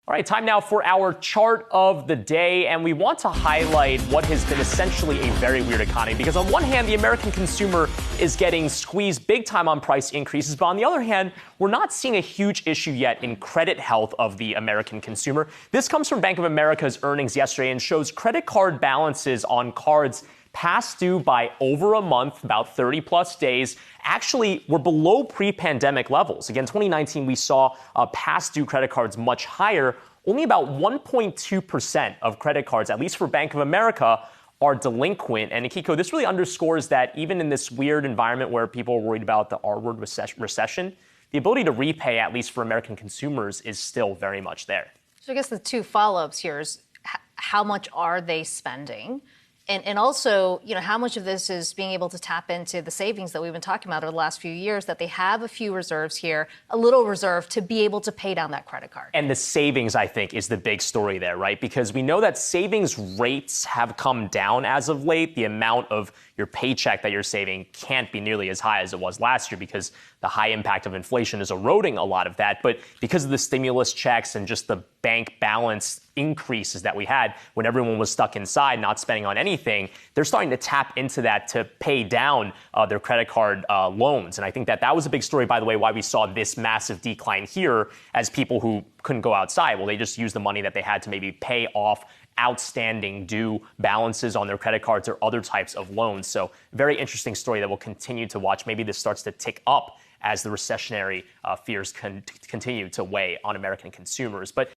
All right, time now for our chart of the day, and we want to highlight what has been essentially a very weird economy, because on one hand, the American consumer is getting squeezed big time on price increases, but on the other hand, we're not seeing a huge issue yet in credit health of the American consumer. This comes from Bank of America's earnings yesterday and shows credit card balances on cards past due by over a month, about 30 plus days, actually were below pre-pandemic levels. Again, 2019, we saw past due credit cards much higher. Only about 1.2% of credit cards, at least for Bank of America, are delinquent. And Akiko, this really underscores that even in this weird environment where people are worried about the R-word recession, the ability to repay, at least for American consumers, is still very much there. So I guess the two follow-ups here is how much are they spending? And also, how much of this is being able to tap into the savings that we've been talking about over the last few years, that they have a few reserves here, a little reserve to be able to pay down that credit card. And the savings, I think, is the big story there, right? Because we know that savings rates have come down as of late. The amount of your paycheck that you're saving can't be nearly as high as it was last year because the high impact of inflation is eroding a lot of that. But because of the stimulus checks and just the bank balance increases that we had when everyone was stuck inside, not spending on anything, they're starting to tap into that to pay down their credit card loans. And I think that was a big story, by the way, why we saw this massive decline here as people who couldn't go outside. Well, they just used the money that they had to maybe pay off outstanding due balances on their credit cards or other types of loans. So very interesting story that we'll continue to watch. Maybe this starts to tick up as the recessionary fears continue to weigh on American consumers. But